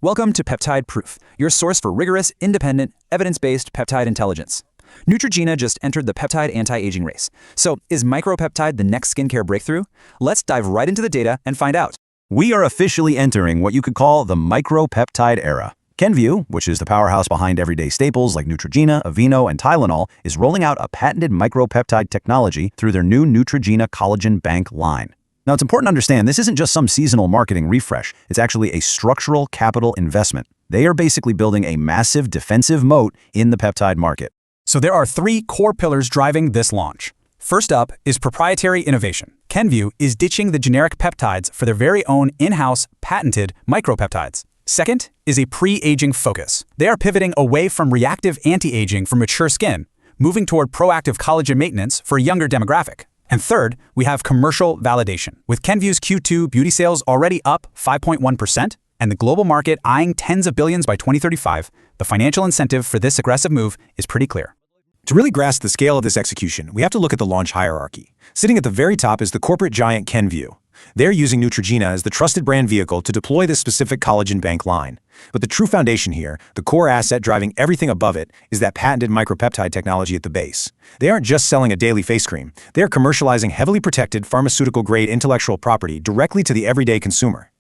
Welcome to Peptide-Proof, your source for rigorous, independent, evidence-based peptide intelligence. Neutrogena just entered the peptide anti-aging race. So, is micro-peptide the next skincare breakthrough? Let's dive right into the data and find out. We are officially entering what you could call the micro-peptide era. Kenvue, which is the powerhouse behind everyday staples like Neutrogena, Aveeno, and Tylenol, is rolling out a patented micro-peptide technology through their new Neutrogena Collagen Bank line. Now, it's important to understand this isn't just some seasonal marketing refresh. It's actually a structural capital investment. They are basically building a massive defensive moat in the peptide market. So there are three core pillars driving this launch. First up is proprietary innovation. Kenvue is ditching the generic peptides for their very own in-house patented micro-peptides. Second is a pre-aging focus. They are pivoting away from reactive anti-aging for mature skin, moving toward proactive collagen maintenance for a younger demographic. And third, we have commercial validation. With Kenvue's Q2 beauty sales already up 5.1% and the global market eyeing tens of billions by 2035, the financial incentive for this aggressive move is pretty clear. To really grasp the scale of this execution, we have to look at the launch hierarchy. Sitting at the very top is the corporate giant Kenvue. They're using Neutrogena as the trusted brand vehicle to deploy this specific collagen bank line. But the true foundation here, the core asset driving everything above it, is that patented micropeptide technology at the base. They aren't just selling a daily face cream. They are commercializing heavily protected pharmaceutical-grade intellectual property directly to the everyday consumer.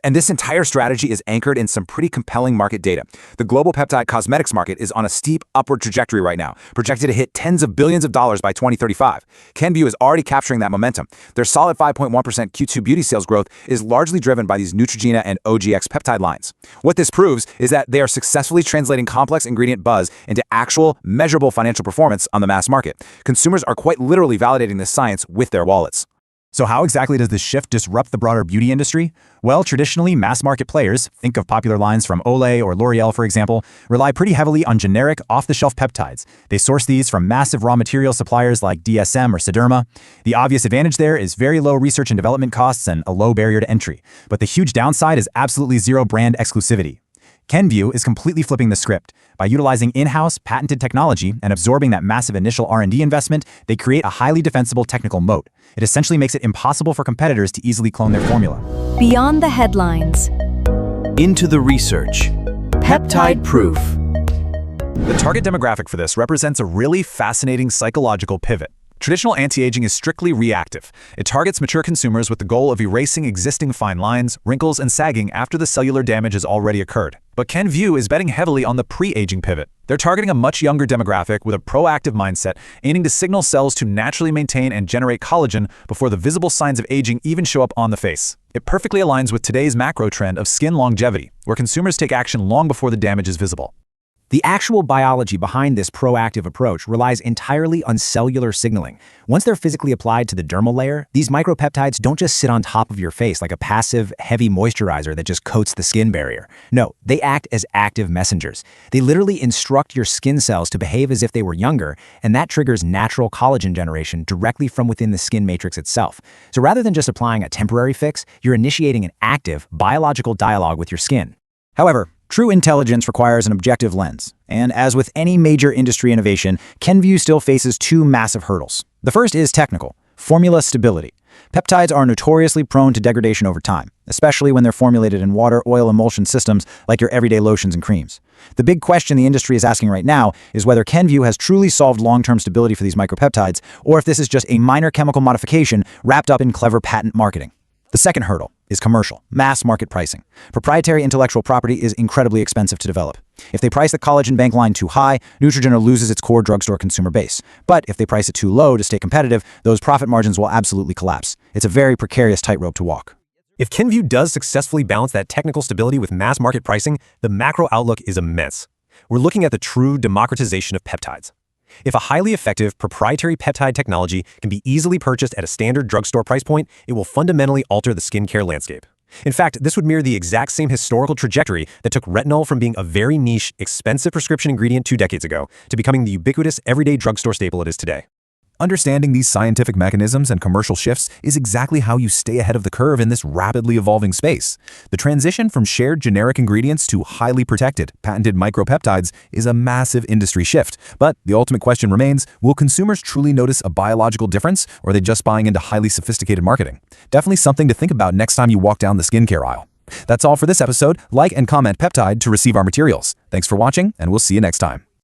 And this entire strategy is anchored in some pretty compelling market data. The global peptide cosmetics market is on a steep upward trajectory right now, projected to hit tens of billions of dollars by 2035. Kenvue is already capturing that momentum. Their solid 5.1% Q2 beauty sales growth is largely driven by these Neutrogena and OGX peptide lines. What this proves is that they are successfully translating complex ingredient buzz into actual, measurable financial performance on the mass market. Consumers are quite literally validating this science with their wallets. So how exactly does this shift disrupt the broader beauty industry? Well, traditionally, mass market players, think of popular lines from Olay or L'Oreal, for example, rely pretty heavily on generic, off-the-shelf peptides. They source these from massive raw material suppliers like DSM or Sederma. The obvious advantage there is very low research and development costs and a low barrier to entry. But the huge downside is absolutely zero brand exclusivity. Kenvue is completely flipping the script. By utilizing in-house patented technology and absorbing that massive initial R&D investment, they create a highly defensible technical moat. It essentially makes it impossible for competitors to easily clone their formula. Beyond the headlines. Into the research. Peptide-proof. The target demographic for this represents a really fascinating psychological pivot. Traditional anti-aging is strictly reactive. It targets mature consumers with the goal of erasing existing fine lines, wrinkles, and sagging after the cellular damage has already occurred. But Kenvue is betting heavily on the pre-aging pivot. They're targeting a much younger demographic with a proactive mindset, aiming to signal cells to naturally maintain and generate collagen before the visible signs of aging even show up on the face. It perfectly aligns with today's macro trend of skin longevity, where consumers take action long before the damage is visible. The actual biology behind this proactive approach relies entirely on cellular signaling. Once they're physically applied to the dermal layer, these micropeptides don't just sit on top of your face like a passive, heavy moisturizer that just coats the skin barrier. No, they act as active messengers. They literally instruct your skin cells to behave as if they were younger, and that triggers natural collagen generation directly from within the skin matrix itself. So rather than just applying a temporary fix, you're initiating an active, biological dialogue with your skin. However, true intelligence requires an objective lens, and as with any major industry innovation, Kenvue still faces two massive hurdles. The first is technical, formula stability. Peptides are notoriously prone to degradation over time, especially when they're formulated in water, oil, emulsion systems like your everyday lotions and creams. The big question the industry is asking right now is whether Kenvue has truly solved long-term stability for these micropeptides, or if this is just a minor chemical modification wrapped up in clever patent marketing. The second hurdle is commercial, mass market pricing. Proprietary intellectual property is incredibly expensive to develop. If they price the collagen bank line too high, Neutrogena loses its core drugstore consumer base. But if they price it too low to stay competitive, those profit margins will absolutely collapse. It's a very precarious tightrope to walk. If Kenvue does successfully balance that technical stability with mass market pricing, the macro outlook is immense. We're looking at the true democratization of peptides. If a highly effective proprietary peptide technology can be easily purchased at a standard drugstore price point, it will fundamentally alter the skincare landscape. In fact, this would mirror the exact same historical trajectory that took retinol from being a very niche, expensive prescription ingredient 2 decades ago to becoming the ubiquitous everyday drugstore staple it is today. Understanding these scientific mechanisms and commercial shifts is exactly how you stay ahead of the curve in this rapidly evolving space. The transition from shared generic ingredients to highly protected, patented micropeptides is a massive industry shift. But the ultimate question remains, will consumers truly notice a biological difference, or are they just buying into highly sophisticated marketing? Definitely something to think about next time you walk down the skincare aisle. That's all for this episode. Like and comment peptide to receive our materials. Thanks for watching, and we'll see you next time.